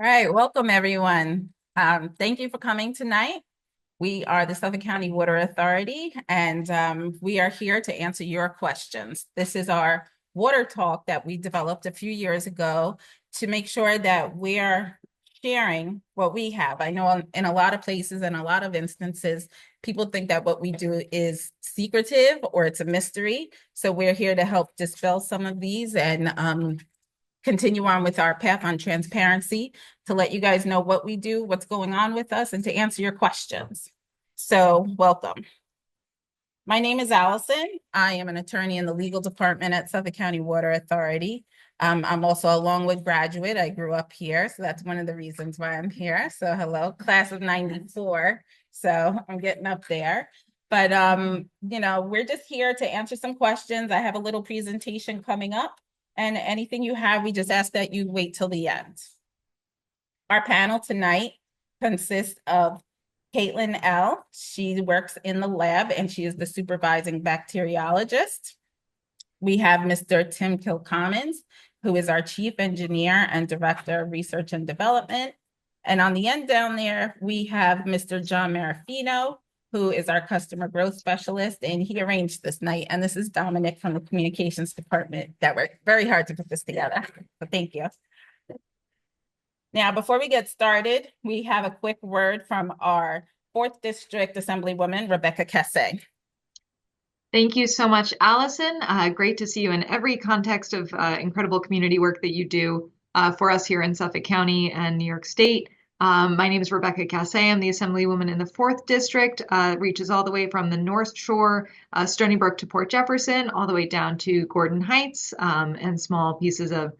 All right, welcome everyone. Thank you for coming tonight. We are the Suffolk County Water Authority, and we are here to answer your questions. This is our water talk that we developed a few years ago to make sure that we're sharing what we have. I know in a lot of places and a lot of instances, people think that what we do is secretive or it's a mystery. So we're here to help dispel some of these and continue on with our path on transparency to let you guys know what we do, what's going on with us, and to answer your questions. So welcome. My name is Allison. I am an attorney in the legal department at Suffolk County Water Authority. I'm also a Longwood graduate. I grew up here, so that's one of the reasons why I'm here. So hello, class of 94. So I'm getting up there. But we're just here to answer some questions. I have a little presentation coming up, and anything you have, we just ask that you wait till the end. Our panel tonight consists of Caitlin L. She works in the lab and she is the supervising bacteriologist. We have Mr. Tim Kilcommons, who is our chief engineer and director of research and development. And on the end down there, we have Mr. John Marafino, who is our customer growth specialist, and he arranged this night. And this is Dominic from the communications department that worked very hard to put this together. So thank you. Now, before we get started, we have a quick word from our 4th District Assemblywoman, Rebecca Casse. Thank you so much, Allison. Great to see you in every context of incredible community work that you do for us here in Suffolk County and New York State. My name is Rebecca Casse. I'm the Assemblywoman in the 4th District. Reaches all the way from the North Shore, Stony Brook to Port Jefferson, all the way down to Gordon Heights, and small pieces of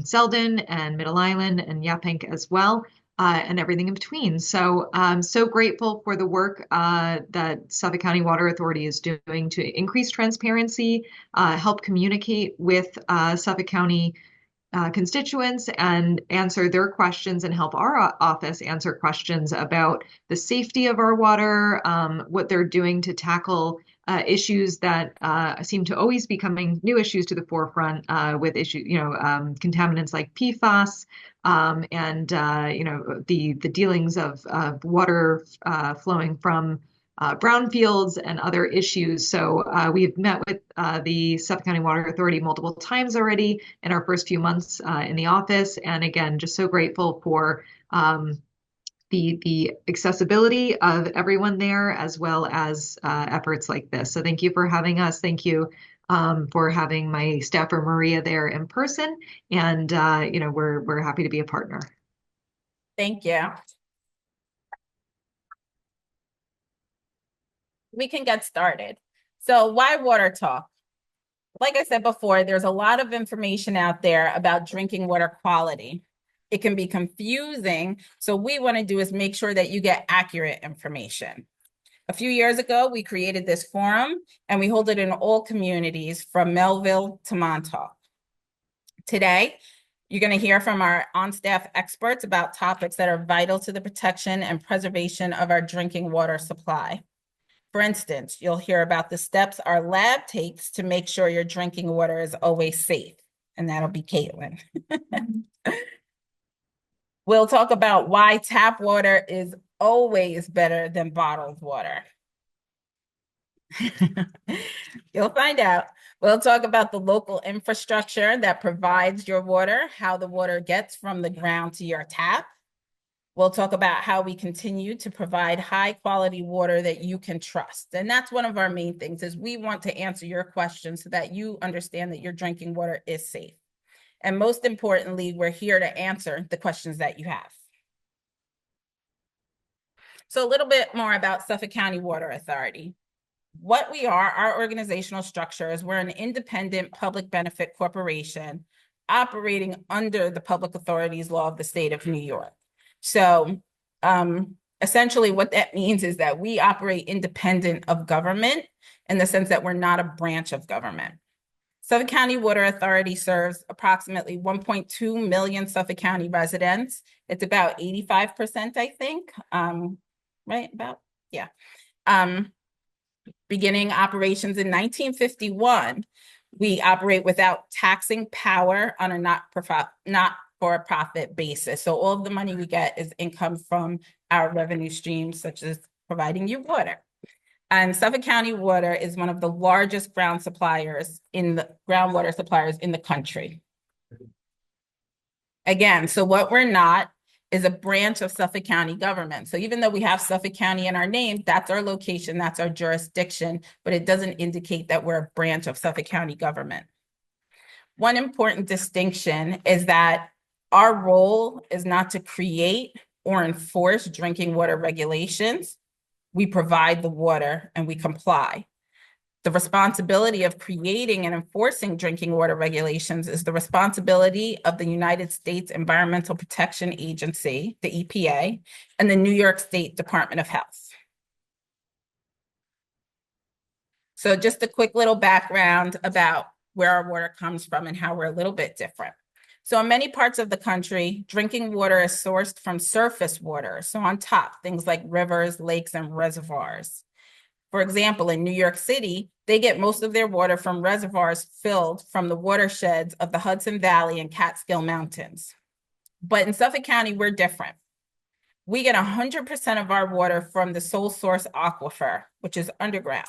Selden and Middle Island and Yaphank as well. And everything in between. So I'm so grateful for the work that Suffolk County Water Authority is doing to increase transparency, help communicate with Suffolk County constituents and answer their questions and help our office answer questions about the safety of our water, what they're doing to tackle issues that seem to always be coming new issues to the forefront with contaminants like PFAS, and the dealings of water flowing from brownfields and other issues. So we've met with the Suffolk County Water Authority multiple times already in our first few months in the office. And again, just so grateful for the accessibility of everyone there, as well as efforts like this. So thank you for having us. Thank you for having my staffer Maria there in person. And we're happy to be a partner. Thank you. We can get started. So why water talk? Like I said before, there's a lot of information out there about drinking water quality. It can be confusing. So what we want to do is make sure that you get accurate information. A few years ago, we created this forum and we hold it in all communities from Melville to Montauk. Today, you're going to hear from our on-staff experts about topics that are vital to the protection and preservation of our drinking water supply. For instance, you'll hear about the steps our lab takes to make sure your drinking water is always safe, and that'll be Caitlin. We'll talk about why tap water is always better than bottled water. You'll find out. We'll talk about the local infrastructure that provides your water, how the water gets from the ground to your tap. We'll talk about how we continue to provide high quality water that you can trust. And that's one of our main things is we want to answer your questions so that you understand that your drinking water is safe. And most importantly, we're here to answer the questions that you have. So a little bit more about Suffolk County Water Authority. What we are, our organizational structure is we're an independent public benefit corporation operating under the public authorities law of the state of New York. So essentially what that means is that we operate independent of government in the sense that we're not a branch of government. Suffolk County Water Authority serves approximately 1.2 million Suffolk County residents. It's about 85%, I think, right? About, yeah. Beginning operations in 1951, we operate without taxing power on a not for a profit basis. So all of the money we get is income from our revenue streams, such as providing you water. And Suffolk County Water is one of the largest groundwater suppliers in the country. Again, so what we're not is a branch of Suffolk County government. So even though we have Suffolk County in our name, that's our location, that's our jurisdiction, but it doesn't indicate that we're a branch of Suffolk County government. One important distinction is that our role is not to create or enforce drinking water regulations. We provide the water and we comply. The responsibility of creating and enforcing drinking water regulations is the responsibility of the United States Environmental Protection Agency, the EPA, and the New York State Department of Health. So just a quick little background about where our water comes from and how we're a little bit different. So in many parts of the country, drinking water is sourced from surface water. So on top, things like rivers, lakes, and reservoirs. For example, in New York City, they get most of their water from reservoirs filled from the watersheds of the Hudson Valley and Catskill Mountains. But in Suffolk County, we're different. We get 100% of our water from the sole source aquifer, which is underground.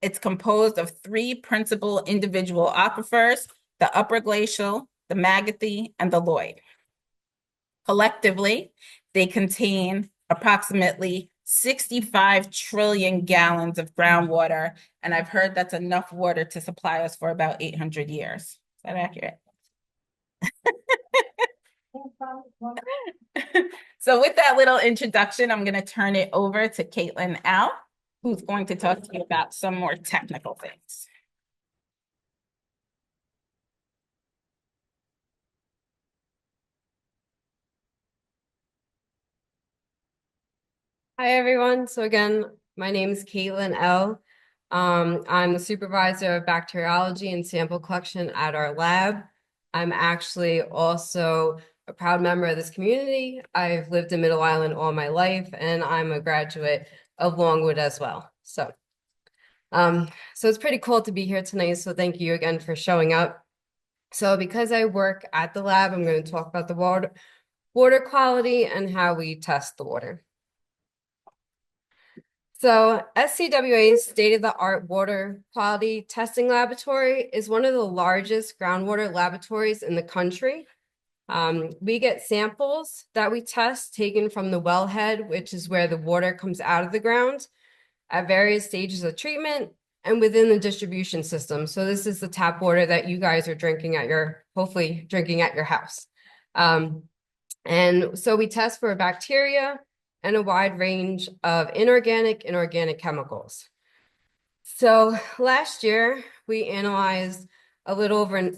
It's composed of three principal individual aquifers: the upper glacial, the Magathie, and the Lloyd. Collectively, they contain approximately 65 trillion gallons of groundwater, and I've heard that's enough water to supply us for about 800 years. Is that accurate? So with that little introduction, I'm going to turn it over to Caitlin Al, who's going to talk to you about some more technical things. Hi, everyone. So again, my name is Caitlin L. I'm the supervisor of bacteriology and sample collection at our lab. I'm actually also a proud member of this community. I've lived in Middle Island all my life, and I'm a graduate of Longwood as well. So it's pretty cool to be here tonight. So thank you again for showing up. So because I work at the lab, I'm going to talk about the water quality and how we test the water. So SCWA's state-of-the-art water quality testing laboratory is one of the largest groundwater laboratories in the country. We get samples that we test taken from the wellhead, which is where the water comes out of the ground, at various stages of treatment and within the distribution system. So this is the tap water that you guys are drinking hopefully drinking at your house. And so we test for bacteria and a wide range of inorganic and organic chemicals. So last year, we analyzed a little over,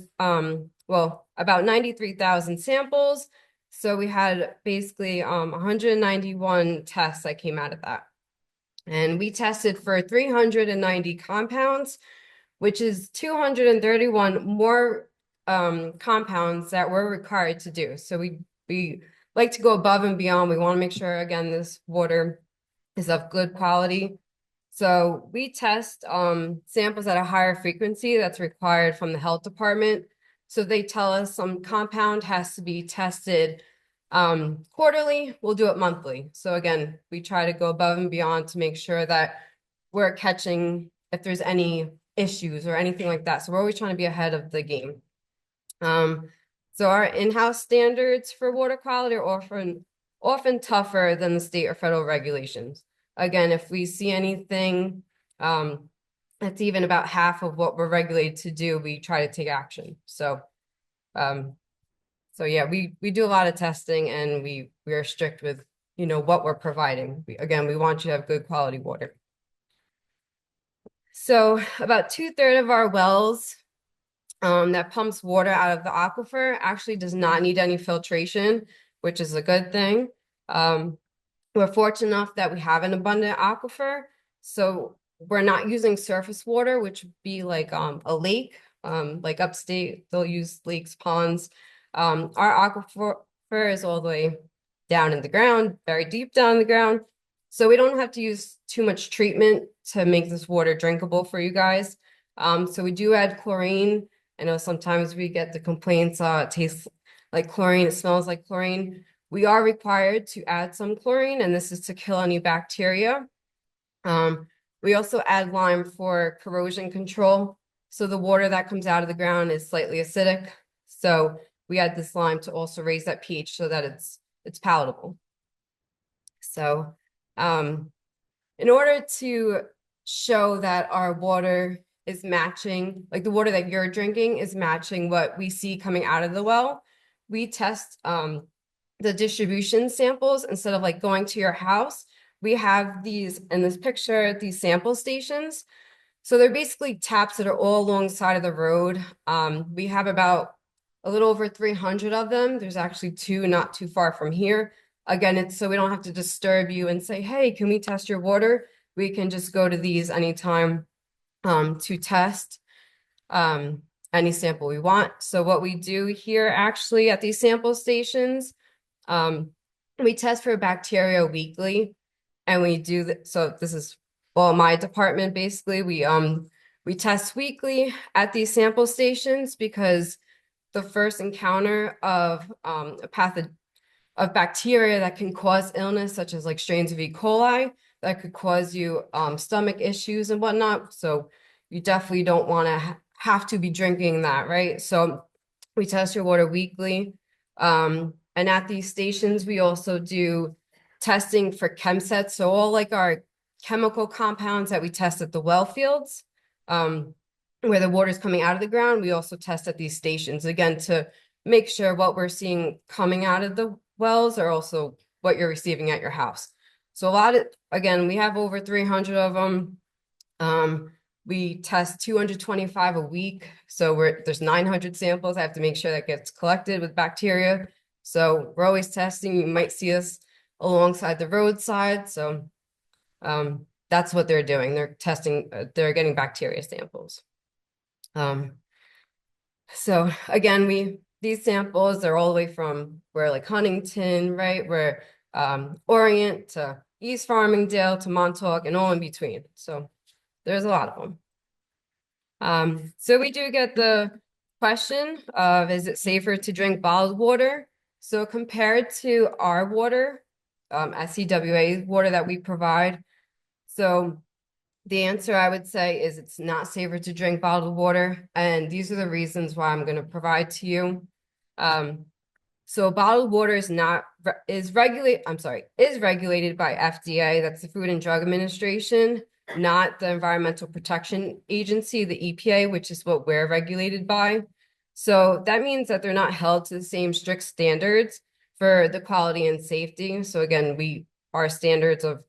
about 93,000 samples. So we had basically 191 tests that came out of that. And we tested for 390 compounds, which is 231 more compounds that we're required to do. So we like to go above and beyond. We want to make sure, again, this water is of good quality. So we test samples at a higher frequency that's required from the health department. So they tell us some compound has to be tested quarterly. We'll do it monthly. So again, we try to go above and beyond to make sure that we're catching if there's any issues or anything like that. So we're always trying to be ahead of the game. So our in-house standards for water quality are often tougher than the state or federal regulations. Again, if we see anything that's even about half of what we're regulated to do, we try to take action. So yeah, we do a lot of testing, and we are strict with what we're providing. We want you to have good quality water. So about 2/3 of our wells that pumps water out of the aquifer actually does not need any filtration, which is a good thing. We're fortunate enough that we have an abundant aquifer, so we're not using surface water, which would be like a lake, like upstate, they'll use lakes, ponds. Our aquifer is all the way down in the ground, very deep down in the ground, so we don't have to use too much treatment to make this water drinkable for you guys. So we do add chlorine I know sometimes we get the complaints, it tastes like chlorine, it smells like chlorine. We are required to add some chlorine, and this is to kill any bacteria. We also add lime for corrosion control. So the water that comes out of the ground is slightly acidic. So we add this lime to also raise that pH so that it's palatable. So in order to show that our water is matching, like the water that you're drinking is matching what we see coming out of the well, we test the distribution samples instead of like going to your house. We have these in this picture, these sample stations. So they're basically taps that are all alongside of the road. We have about a little over 300 of them. There's actually 2 not too far from here. Again, it's so we don't have to disturb you and say, hey, can we test your water? We can just go to these anytime to test any sample we want. So what we do here actually at these sample stations, we test for bacteria weekly, and we do that. So this is, well, my department basically, we test weekly at these sample stations because the first encounter of a pathogen of bacteria that can cause illness, such as like strains of E. coli, that could cause you stomach issues and whatnot. So you definitely don't want to have to be drinking that, right? So we test your water weekly. And at these stations, we also do testing for chemsets. So all like our chemical compounds that we test at the well fields, where the water is coming out of the ground, we also test at these stations, again, to make sure what we're seeing coming out of the wells are also what you're receiving at your house. So a lot of, again, we have over 300 of them. We test 225 a week. So there's 900 samples. I have to make sure that gets collected with bacteria. So we're always testing. You might see us alongside the roadside. So that's what they're doing. They're testing, they're getting bacteria samples. So again, these samples, they're all the way from where like Huntington, right? Where Orient to East Farmingdale to Montauk and all in between. So there's a lot of them. So we do get the question of, is it safer to drink bottled water? So compared to our water, SCWA water that we provide, so the answer I would say is it's not safer to drink bottled water, and these are the reasons why I'm going to provide to you. So bottled water is regulated by FDA, that's the Food and Drug Administration, not the Environmental Protection Agency, the EPA, which is what we're regulated by. So that means that they're not held to the same strict standards for the quality and safety. So again, our standards of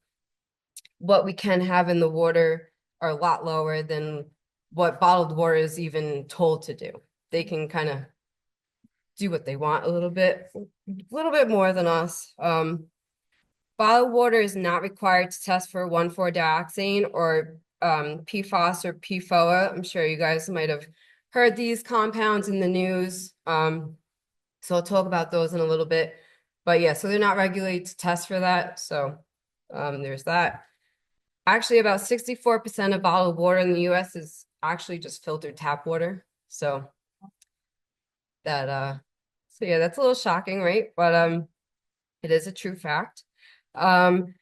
what we can have in the water are a lot lower than what bottled water is even told to do. They can kind of do what they want a little bit more than us. Bottled water is not required to test for 1,4-dioxane or PFOS or PFOA. I'm sure you guys might have heard these compounds in the news. So I'll talk about those in a little bit. But yeah, so they're not regulated to test for that. So there's that. Actually, about 64% of bottled water in the US is actually just filtered tap water. So yeah, that's a little shocking, right? But it is a true fact. And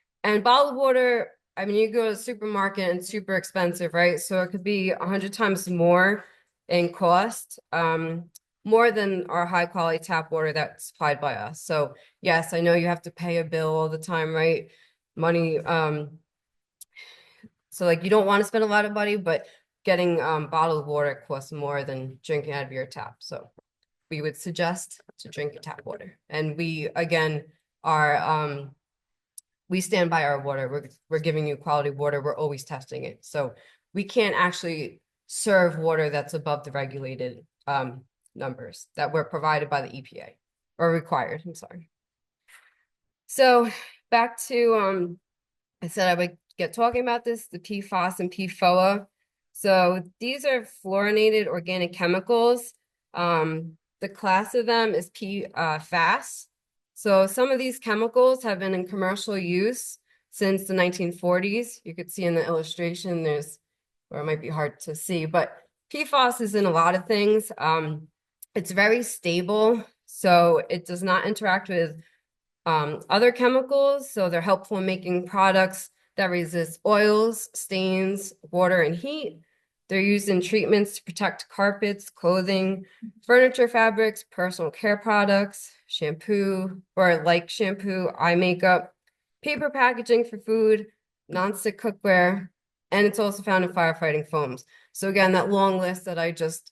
bottled water, I mean, you go to the supermarket and it's super expensive, right? So it could be 100 times more in cost, more than our high quality tap water that's supplied by us. So yes, I know you have to pay a bill all the time, right? Money, so like you don't want to spend a lot of money, but getting bottled water costs more than drinking out of your tap. So we would suggest to drink tap water. And we, again, we stand by our water. We're giving you quality water. We're always testing it. So we can't actually serve water that's above the regulated numbers that were provided by the EPA or required. I'm sorry. So back to, I said I would get talking about this, the PFOS and PFOA. So these are fluorinated organic chemicals. The class of them is PFAS. So some of these chemicals have been in commercial use since the 1940s. You could see in the illustration, or it might be hard to see, but PFAS is in a lot of things. It's very stable, so it does not interact with other chemicals. So they're helpful in making products that resist oils, stains, water, and heat. They're used in treatments to protect carpets, clothing, furniture fabrics, personal care products, shampoo, or like shampoo, eye makeup, paper packaging for food, nonstick cookware, and it's also found in firefighting foams. So again, that long list that I just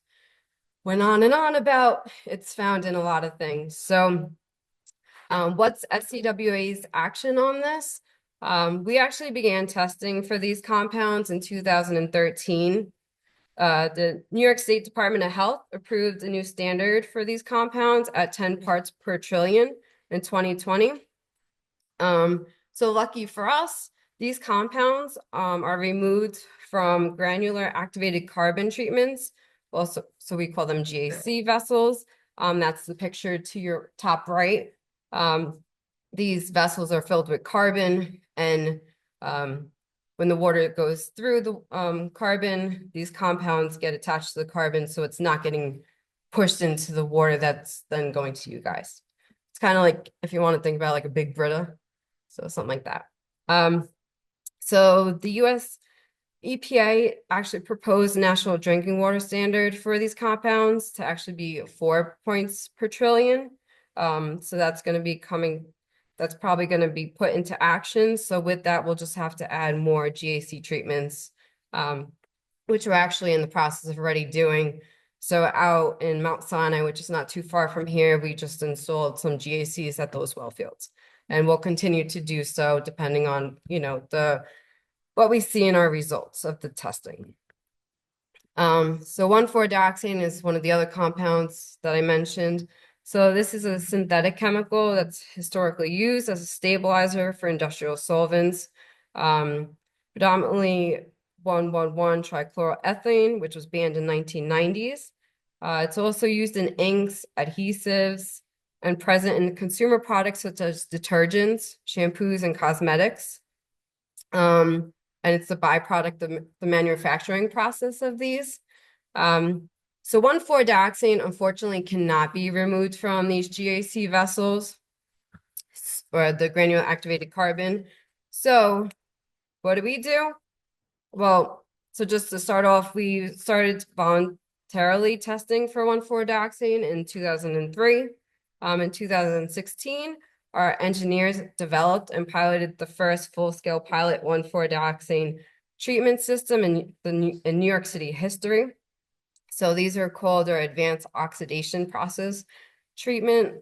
went on and on about, it's found in a lot of things. So what's SCWA's action on this? We actually began testing for these compounds in 2013. The New York State Department of Health approved a new standard for these compounds at 10 parts per trillion in 2020. So lucky for us, these compounds are removed from granular activated carbon treatments. Also, so we call them GAC vessels. That's the picture to your top right. These vessels are filled with carbon, and when the water goes through the carbon, these compounds get attached to the carbon, so it's not getting pushed into the water that's then going to you guys. It's kind of like if you want to think about like a big Brita, so something like that. So the US EPA actually proposed a national drinking water standard for these compounds to actually be 4 points per trillion. So that's going to be that's probably going to be put into action. So with that, we'll just have to add more GAC treatments, which we're actually in the process of already doing. So out in Mount Sinai, which is not too far from here, we just installed some GACs at those well fields. And we'll continue to do so depending on, what we see in our results of the testing. So 1,4-dioxane is one of the other compounds that I mentioned. So this is a synthetic chemical that's historically used as a stabilizer for industrial solvents, predominantly 1,1,1-trichloroethylene, which was banned in 1990s. It's also used in inks, adhesives, and present in consumer products such as detergents, shampoos, and cosmetics. And it's a byproduct of the manufacturing process of these. So 1,4-dioxane unfortunately cannot be removed from these GAC vessels or the granular activated carbon. So what do? Well, so just to start off, we started voluntarily testing for 1,4-dioxane in 2003. In 2016, our engineers developed and piloted the first full-scale pilot 1,4-dioxane treatment system in New York City history. So these are called our advanced oxidation process treatment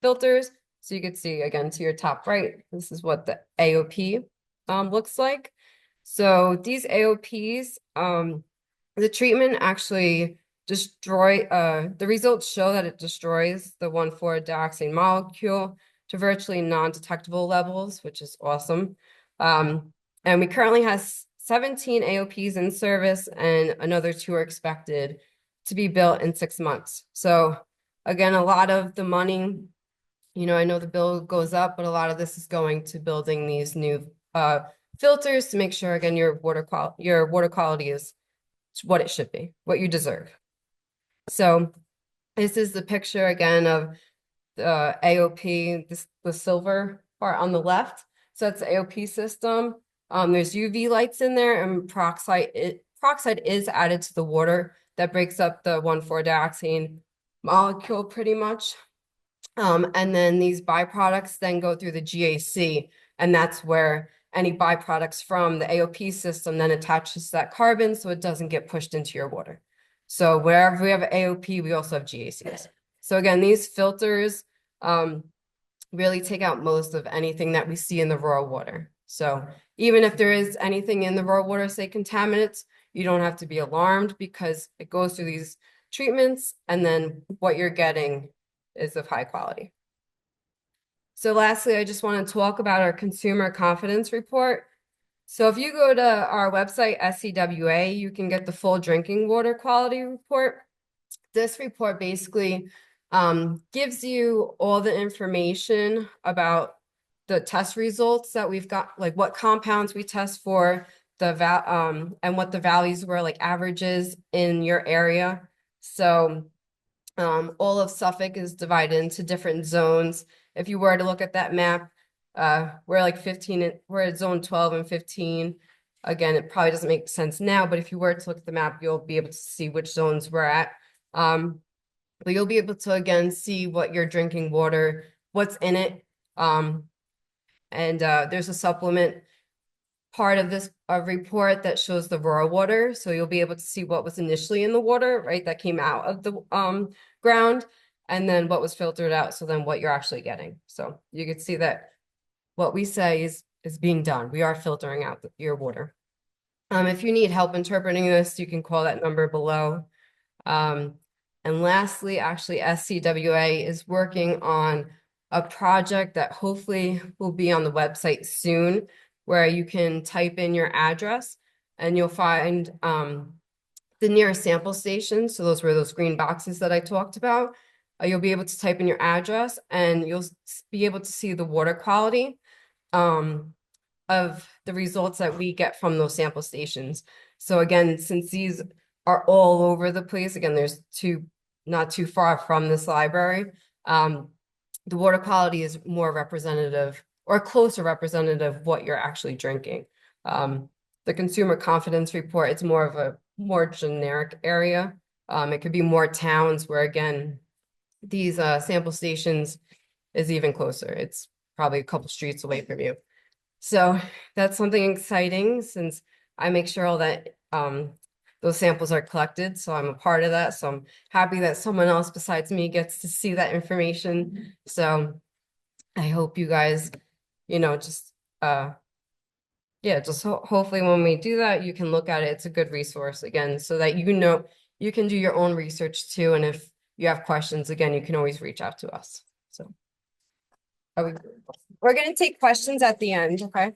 filters. So you can see again to your top right, this is what the AOP looks like. So these AOPs, the treatment actually the results show that it destroys the 1,4-dioxane molecule to virtually non-detectable levels, which is awesome. And we currently have 17 AOPs in service, and another 2 are expected to be built in 6 months. So again, a lot of the money, I know the bill goes up, but a lot of this is going to building these new filters to make sure, again, your water quality is what it should be, what you deserve. So this is the picture again of the AOP, the silver part on the left. So that's the AOP system. There's UV lights in there, and peroxide is added to the water that breaks up the 1,4-dioxane molecule pretty much. And then these byproducts then go through the GAC, and that's where any byproducts from the AOP system then attaches to that carbon so it doesn't get pushed into your water. So wherever we have AOP, we also have GACs. So again, these filters really take out most of anything that we see in the raw water. So even if there is anything in the raw water, say contaminants, you don't have to be alarmed because it goes through these treatments, and then what you're getting is of high quality. So lastly, I just want to talk about our consumer confidence report. So if you go to our website, SCWA, you can get the full drinking water quality report. This report basically gives you all the information about the test results that we've got, like what compounds we test for, and what the values were, like averages in your area. So all of Suffolk is divided into different zones. If you were to look at that map, we're like 15, we're at zone 12 and 15. Again, it probably doesn't make sense now, but if you were to look at the map, you'll be able to see which zones we're at. But you'll be able to, again, see what you're drinking water, what's in it. And there's a supplement part of this report that shows the raw water. So you'll be able to see what was initially in the water, right, that came out of the ground, and then what was filtered out. So then what you're actually getting. So you can see that what we say is being done. We are filtering out your water. If you need help interpreting this, you can call that number below. And lastly, actually, SCWA is working on a project that hopefully will be on the website soon, where you can type in your address and you'll find the nearest sample station. So those were those green boxes that I talked about. You'll be able to type in your address and you'll be able to see the water quality of the results that we get from those sample stations. So again, since these are all over the place, again, there's not too far from this library, the water quality is more representative or closer representative of what you're actually drinking. The consumer confidence report, it's more of a more generic area. It could be more towns where, again, these sample stations is even closer. It's probably a couple streets away from you. So that's something exciting, since I make sure all that those samples are collected. So I'm a part of that. So I'm happy that someone else besides me gets to see that information. So I hope you guys, just hopefully when we do that, you can look at it. It's a good resource, again, so that you can do your own research too. And if you have questions, again, you can always reach out to us. So we're going to take questions at the end. Okay.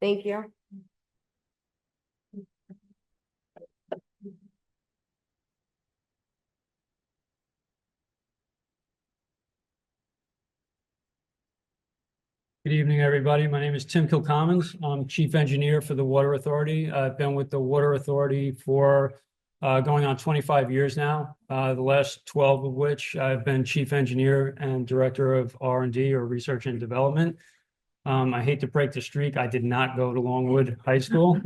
Thank you. Good evening, everybody. My name is Tim Kilcommons. I'm Chief Engineer for the Water Authority. I've been with the Water Authority for going on 25 years now, the last 12 of which I've been Chief Engineer and Director of R&D, or Research and Development. I hate to break the streak. I did not go to Longwood High School.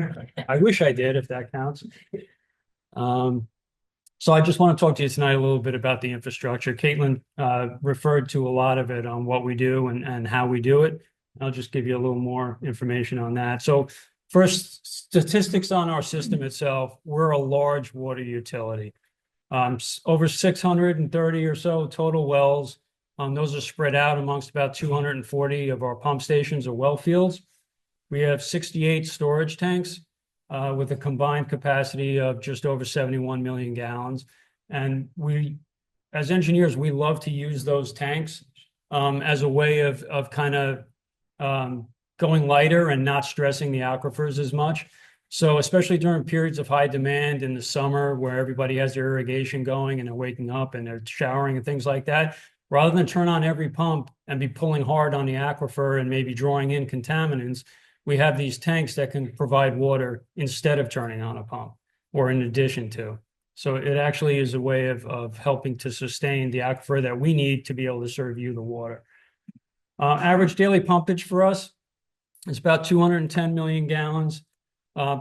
I wish I did, if that counts. So I just want to talk to you tonight a little bit about the infrastructure. Caitlin referred to a lot of it on what we do and how we do it. I'll just give you a little more information on that. So first, statistics on our system itself. We're a large water utility. Over 630 or so total wells. Those are spread out amongst about 240 of our pump stations or well fields. We have 68 storage tanks with a combined capacity of just over 71 million gallons. And we, as engineers, we love to use those tanks as a way of kind of going lighter and not stressing the aquifers as much. So especially during periods of high demand in the summer, where everybody has their irrigation going and they're waking up and they're showering and things like that, rather than turn on every pump and be pulling hard on the aquifer and maybe drawing in contaminants, we have these tanks that can provide water instead of turning on a pump or in addition to. So it actually is a way of helping to sustain the aquifer that we need to be able to serve you the water. Average daily pumpage for us is about 210 million gallons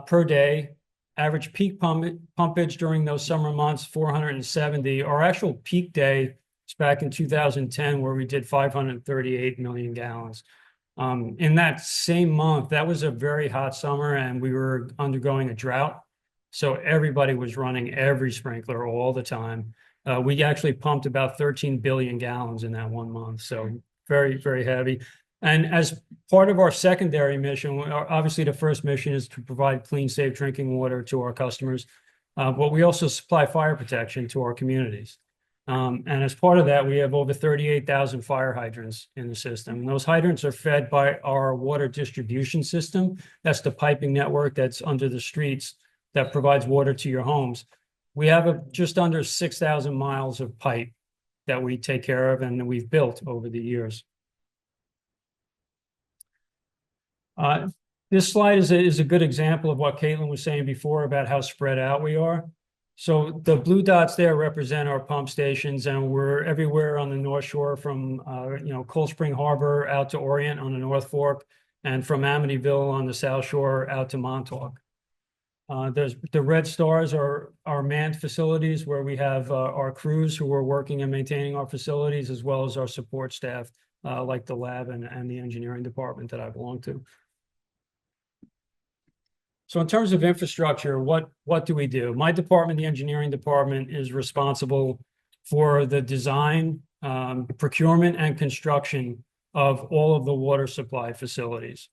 per day. Average peak pumpage during those summer months, 470. Our actual peak day is back in 2010, where we did 538 million gallons. In that same month, that was a very hot summer and we were undergoing a drought. So everybody was running every sprinkler all the time. We actually pumped about 13 billion gallons in that 1 month. So very, very heavy. And as part of our secondary mission, obviously the first mission is to provide clean, safe drinking water to our customers. But we also supply fire protection to our communities. And as part of that, we have over 38,000 fire hydrants in the system. And those hydrants are fed by our water distribution system. That's the piping network that's under the streets that provides water to your homes. We have just under 6,000 miles of pipe that we take care of and we've built over the years. This slide is a good example of what Caitlin was saying before about how spread out we are. So the blue dots there represent our pump stations, and we're everywhere on the North Shore from Cold Spring Harbor out to Orient on the North Fork, and from Amityville on the South Shore out to Montauk. There's the red stars are our manned facilities where we have our crews who are working and maintaining our facilities, as well as our support staff, like the lab and the engineering department that I belong to. So in terms of infrastructure, what do we do? My department, the engineering department, is responsible for the design, procurement, and construction of all of the water supply facilities.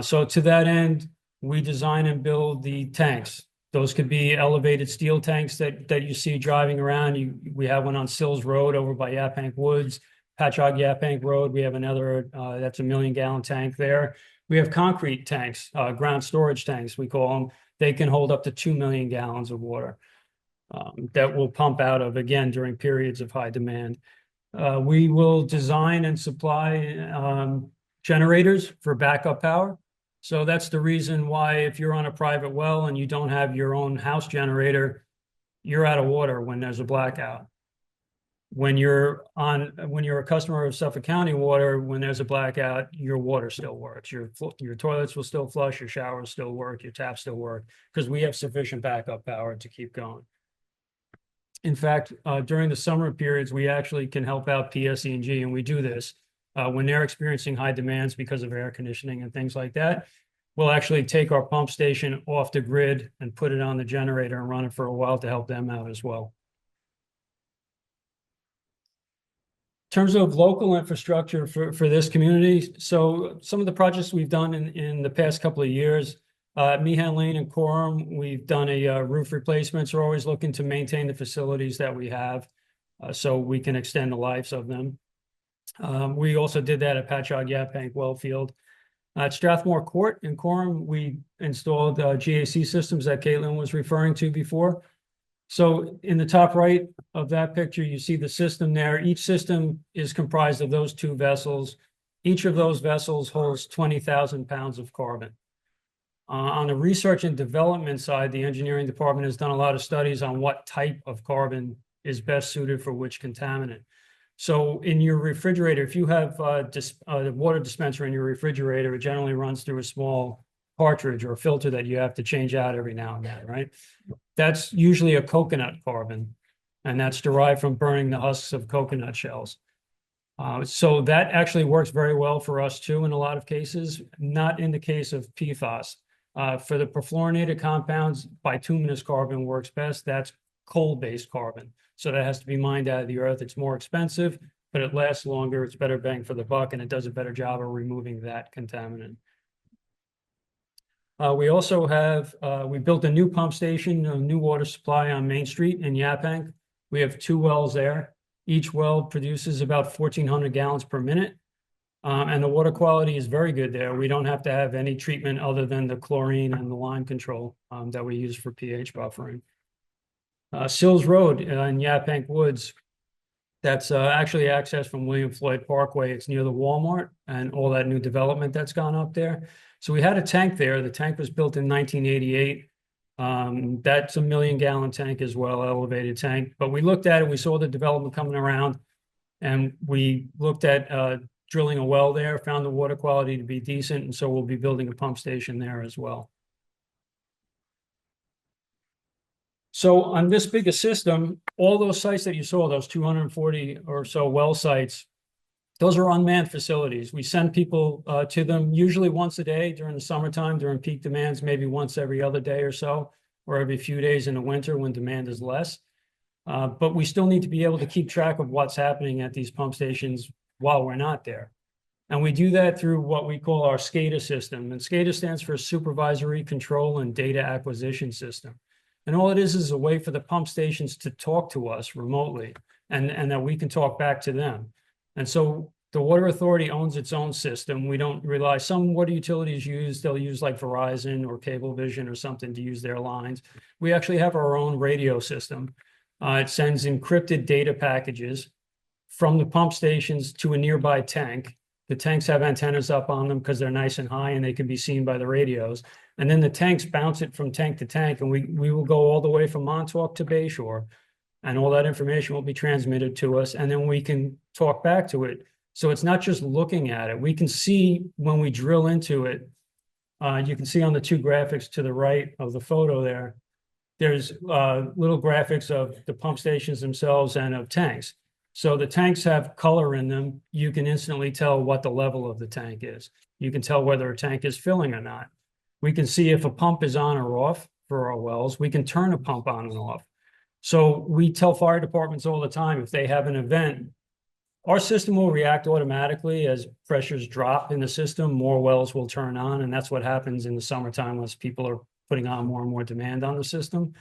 So to that end, we design and build the tanks. Those could be elevated steel tanks that you see driving around. We have one on Sills Road over by Yaphank Woods, Patchogue Yaphank Road. We have another that's a 1 million gallon tank there. We have concrete tanks, ground storage tanks, we call them. They can hold up to 2 million gallons of water that will pump out of, again, during periods of high demand. We will design and supply generators for backup power. So that's the reason why if you're on a private well and you don't have your own house generator, you're out of water when there's a blackout. When you're a customer of Suffolk County Water, when there's a blackout, your water still works. Your toilets will still flush, your showers still work, your taps still work, because we have sufficient backup power to keep going. In fact, during the summer periods, we actually can help out PSE&G, and we do this when they're experiencing high demands because of air conditioning and things like that. We'll actually take our pump station off the grid and put it on the generator and run it for a while to help them out as well. In terms of local infrastructure for this community, so some of the projects we've done in the past couple of years, Meehan Lane and Coram, we've done a roof replacements. We're always looking to maintain the facilities that we have so we can extend the lives of them. We also did that at Patchogue Yaphank Wellfield. At Strathmore Court in Coram, we installed GAC systems that Caitlin was referring to before. So in the top right of that picture, you see the system there. Each system is comprised of those 2 vessels. Each of those vessels holds 20,000 pounds of carbon. On the research and development side, the engineering department has done a lot of studies on what type of carbon is best suited for which contaminant. So in your refrigerator, if you have a water dispenser in your refrigerator, it generally runs through a small cartridge or a filter that you have to change out every now and then, right? That's usually a coconut carbon, and that's derived from burning the husks of coconut shells. So that actually works very well for us too in a lot of cases, not in the case of PFAS. For the perfluorinated compounds, bituminous carbon works best. That's coal-based carbon. So that has to be mined out of the earth. It's more expensive, but it lasts longer. It's better bang for the buck, and it does a better job of removing that contaminant. We also have, we built a new pump station, a new water supply on Main Street in Yaphank. We have 2 wells there. Each well produces about 1,400 gallons per minute. And the water quality is very good there. We don't have to have any treatment other than the chlorine and the lime control that we use for pH buffering. Sills Road in Yaphank Woods, that's actually accessed from William Floyd Parkway. It's near the Walmart and all that new development that's gone up there. So we had a tank there. The tank was built in 1988. That's a 1 million gallon tank as well, elevated tank. But we looked at it, we saw the development coming around, and we looked at drilling a well there, found the water quality to be decent, and so we'll be building a pump station there as well. So on this bigger system, all those sites that you saw, those 240 or so well sites, those are unmanned facilities. We send people to them usually once a day during the summertime, during peak demands, maybe once every other day or so, or every few days in the winter when demand is less. But we still need to be able to keep track of what's happening at these pump stations while we're not there. And we do that through what we call our SCADA system. And SCADA stands for Supervisory Control and Data Acquisition System. And all it is a way for the pump stations to talk to us remotely and that we can talk back to them. And so the Water Authority owns its own system. We don't rely, some water utilities they'll use like Verizon or Cablevision or something to use their lines. We actually have our own radio system. It sends encrypted data packages from the pump stations to a nearby tank. The tanks have antennas up on them because they're nice and high and they can be seen by the radios. And then the tanks bounce it from tank to tank, and we will go all the way from Montauk to Bayshore, and all that information will be transmitted to us, and then we can talk back to it. So it's not just looking at it. We can see when we drill into it. You can see on the two graphics to the right of the photo there, there's little graphics of the pump stations themselves and of tanks. So the tanks have color in them. You can instantly tell what the level of the tank is. You can tell whether a tank is filling or not. We can see if a pump is on or off for our wells. We can turn a pump on and off. So we tell fire departments all the time, if they have an event, our system will react automatically as pressures drop in the system, more wells will turn on. And that's what happens in the summertime once people are putting on more and more demand on the system.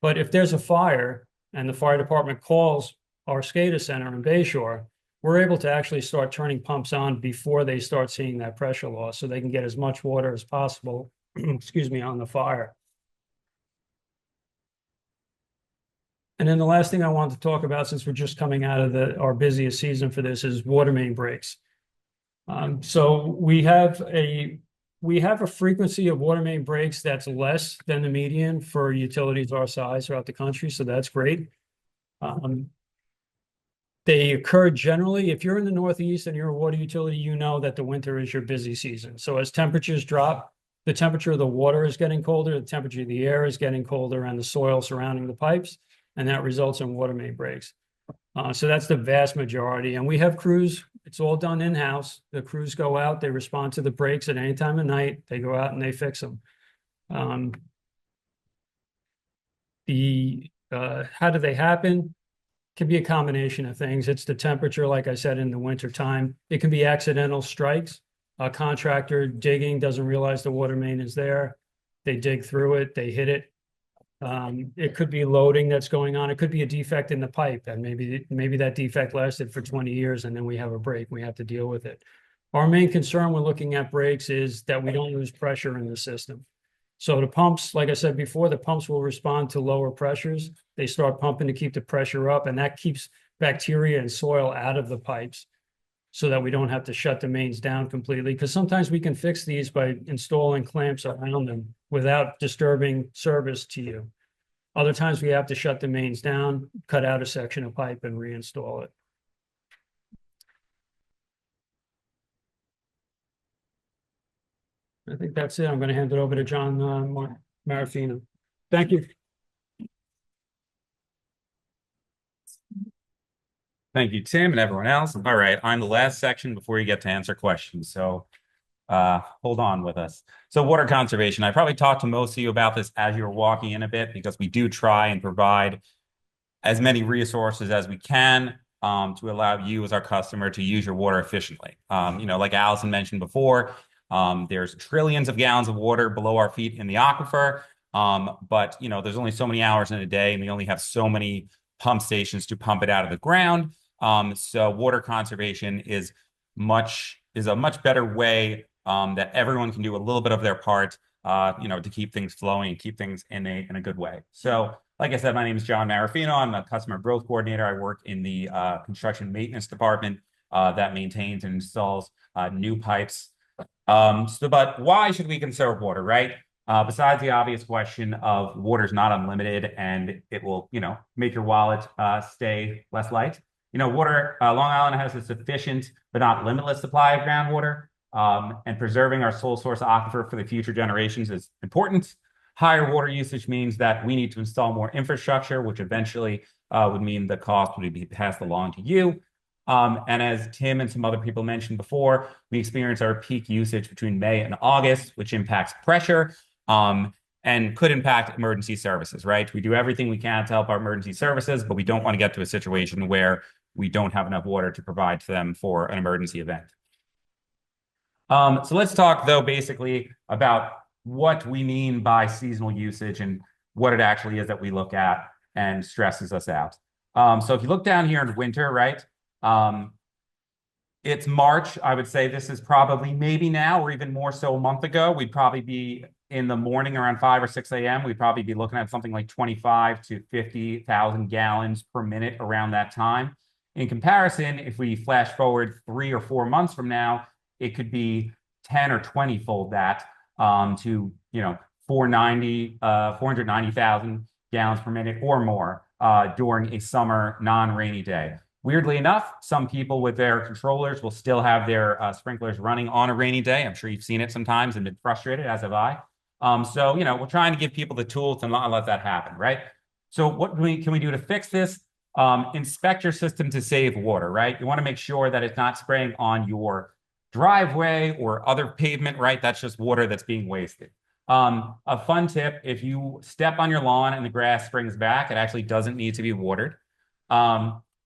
But if there's a fire and the fire department calls our SCADA center in Bayshore, we're able to actually start turning pumps on before they start seeing that pressure loss, so they can get as much water as possible, excuse me, on the fire. And then the last thing I want to talk about, since we're just coming out of our busiest season for this, is water main breaks. So we have a frequency of water main breaks that's less than the median for utilities our size throughout the country, so that's great. They occur generally, if you're in the Northeast and you're a water utility, you know that the winter is your busy season. So as temperatures drop, the temperature of the water is getting colder, the temperature of the air is getting colder, and the soil surrounding the pipes, and that results in water main breaks. So that's the vast majority. And we have crews, it's all done in-house. The crews go out, they respond to the breaks at any time of night, they go out and they fix them. How do they happen? Can be a combination of things. It's the temperature, like I said, in the winter time. It can be accidental strikes. A contractor digging doesn't realize the water main is there. They dig through it, they hit it. It could be loading that's going on. It could be a defect in the pipe, and maybe that defect lasted for 20 years and then we have a break. We have to deal with it. Our main concern when looking at breaks is that we don't lose pressure in the system. So the pumps, like I said before, the pumps will respond to lower pressures. They start pumping to keep the pressure up, and that keeps bacteria and soil out of the pipes so that we don't have to shut the mains down completely. Because sometimes we can fix these by installing clamps around them without disturbing service to you. Other times we have to shut the mains down, cut out a section of pipe, and reinstall it. I think that's it. I'm going to hand it over to John Marafino. Thank you. Thank you, Tim, and everyone else. All right, I'm the last section before you get to answer questions, so hold on with us. So water conservation, I probably talked to most of you about this as you were walking in a bit, because we do try and provide as many resources as we can to allow you as our customer to use your water efficiently. Like Allison mentioned before, there's trillions of gallons of water below our feet in the aquifer, but there's only so many hours in a day, and we only have so many pump stations to pump it out of the ground. So water conservation is a much better way that everyone can do a little bit of their part, to keep things flowing and keep things in a good way. So, like I said, my name is John Marafino. I'm a customer growth coordinator. I work in the construction maintenance department that maintains and installs new pipes. But why should we conserve water, right? Besides the obvious question of water's not unlimited and it will, make your wallet stay less light. Water, Long Island has a sufficient but not limitless supply of groundwater, and preserving our sole source aquifer for the future generations is important. Higher water usage means that we need to install more infrastructure, which eventually would mean the cost would be passed along to you. And as Tim and some other people mentioned before, we experience our peak usage between May and August, which impacts pressure and could impact emergency services, right? We do everything we can to help our emergency services, but we don't want to get to a situation where we don't have enough water to provide to them for an emergency event. So let's talk, though, basically about what we mean by seasonal usage and what it actually is that we look at and stresses us out. So if you look down here in winter, right? It's March. I would say this is probably maybe now or even more so a month ago. We'd probably be in the morning around 5 or 6 a.m. We'd probably be looking at something like 25 to 50,000 gallons per minute around that time. In comparison, if we flash forward 3 or 4 months from now, it could be 10 or 20 fold that to 490,000 gallons per minute or more during a summer non-rainy day. Weirdly enough, some people with their controllers will still have their sprinklers running on a rainy day. I'm sure you've seen it sometimes and been frustrated, as have I. So, we're trying to give people the tools to not let that happen, right? So what can we do to fix this? Inspect your system to save water, right? You want to make sure that it's not spraying on your driveway or other pavement, right? That's just water that's being wasted. A fun tip, if you step on your lawn and the grass springs back, it actually doesn't need to be watered.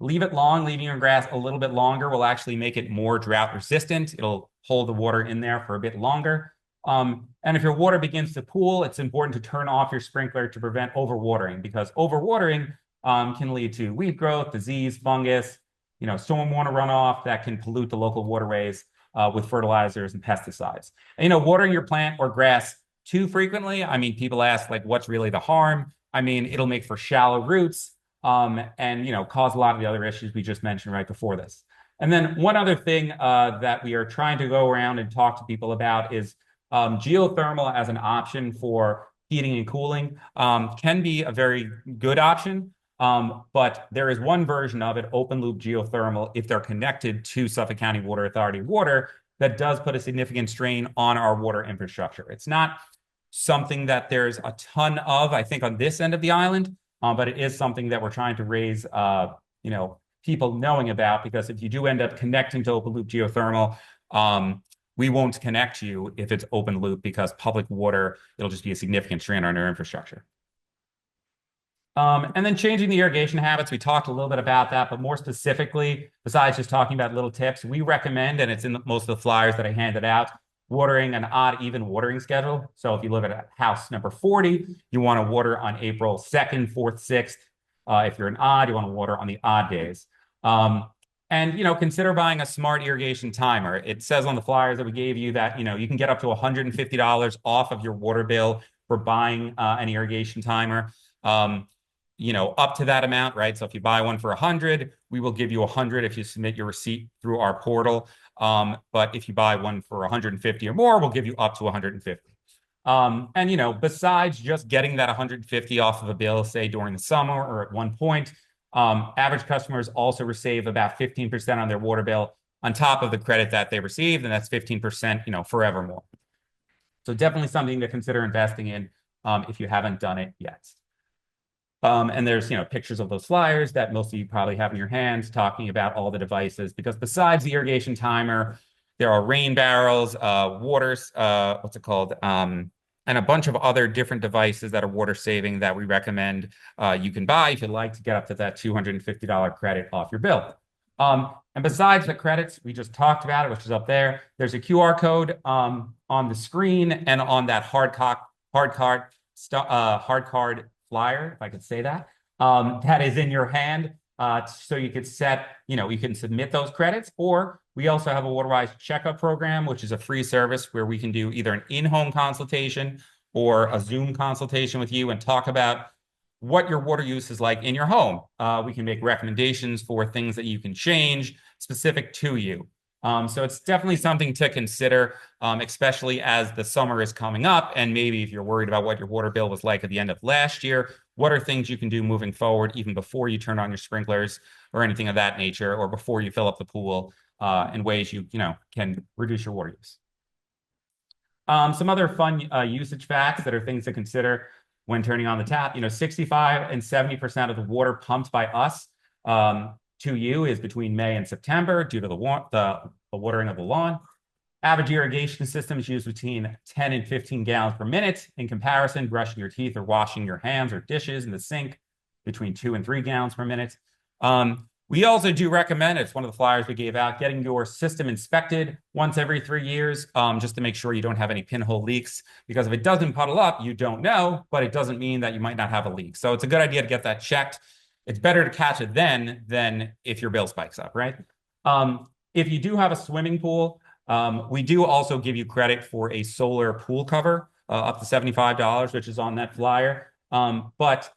Leave it long. Leaving your grass a little bit longer will actually make it more drought resistant. It'll hold the water in there for a bit longer. And if your water begins to pool, it's important to turn off your sprinkler to prevent overwatering, because overwatering can lead to weed growth, disease, fungus, stormwater runoff that can pollute the local waterways with fertilizers and pesticides. And, watering your plant or grass too frequently, I mean, people ask, like, what's really the harm? I mean, it'll make for shallow roots and, cause a lot of the other issues we just mentioned right before this. And then one other thing that we are trying to go around and talk to people about is geothermal as an option for heating and cooling can be a very good option. But there is one version of it, open loop geothermal, if they're connected to Suffolk County Water Authority water, that does put a significant strain on our water infrastructure. It's not something that there's a ton of, I think, on this end of the island, but it is something that we're trying to raise, people knowing about, because if you do end up connecting to open loop geothermal, we won't connect you if it's open loop, because public water, it'll just be a significant strain on our infrastructure. And then changing the irrigation habits, we talked a little bit about that, but more specifically, besides just talking about little tips, we recommend, and it's in most of the flyers that I handed out, watering an odd, even watering schedule. So if you live at house number 40, you want to water on April 2nd, 4th, 6th. If you're an odd, you want to water on the odd days. And, consider buying a smart irrigation timer. It says on the flyers that we gave you that, you can get up to $150 off of your water bill for buying an irrigation timer. Up to that amount, right? So if you buy one for 100, we will give you 100 if you submit your receipt through our portal. But if you buy one for 150 or more, we'll give you up to 150. And, besides just getting that 150 off of a bill, say during the summer or at one point, average customers also receive about 15% on their water bill on top of the credit that they received, and that's 15%, forevermore. So definitely something to consider investing in if you haven't done it yet. And there's, pictures of those flyers that most of you probably have in your hands talking about all the devices, because besides the irrigation timer, there are rain barrels, and a bunch of other different devices that are water saving that we recommend you can buy if you'd like to get up to that $250 credit off your bill. And besides the credits, we just talked about it, which is up there. There's a QR code on the screen and on that hard card flyer, if I could say that, that is in your hand. So you could you can submit those credits, or we also have a WaterWise checkup program, which is a free service where we can do either an in-home consultation or a Zoom consultation with you and talk about what your water use is like in your home. We can make recommendations for things that you can change specific to you. So it's definitely something to consider, especially as the summer is coming up. And maybe if you're worried about what your water bill was like at the end of last year, what are things you can do moving forward, even before you turn on your sprinklers or anything of that nature, or before you fill up the pool, in ways you can reduce your water use. Some other fun usage facts that are things to consider when turning on the tap. 65 and 70% of the water pumped by us to you is between May and September due to the watering of the lawn. Average irrigation systems use between 10 and 15 gallons per minute. In comparison, brushing your teeth or washing your hands or dishes in the sink, between 2 and 3 gallons per minute. We also do recommend, it's one of the flyers we gave out, getting your system inspected once every 3 years, just to make sure you don't have any pinhole leaks, because if it doesn't puddle up, you don't know, but it doesn't mean that you might not have a leak. So it's a good idea to get that checked. It's better to catch it then than if your bill spikes up, right? If you do have a swimming pool, we do also give you credit for a solar pool cover, up to $75, which is on that flyer. But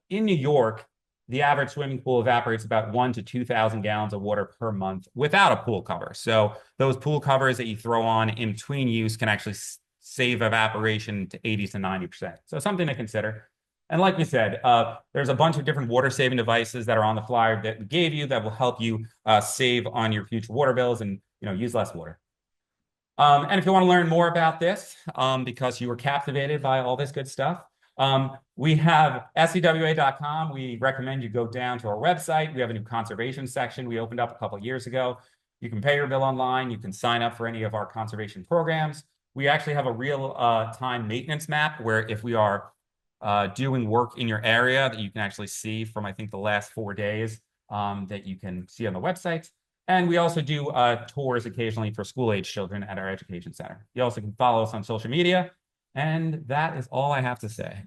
in New York, the average swimming pool evaporates about 1 to 2,000 gallons of water per month without a pool cover. So those pool covers that you throw on in between use can actually save evaporation to 80 to 90%. So something to consider. And like we said, there's a bunch of different water saving devices that are on the flyer that we gave you that will help you save on your future water bills and use less water. And if you want to learn more about this, because you were captivated by all this good stuff, we have sewa.com. We recommend you go down to our website. We have a new conservation section we opened up a couple of years ago. You can pay your bill online. You can sign up for any of our conservation programs. We actually have a real time maintenance map where if we are doing work in your area that you can actually see from, I think, the last 4 days that you can see on the website. And we also do tours occasionally for school-age children at our education center. You also can follow us on social media. And that is all I have to say.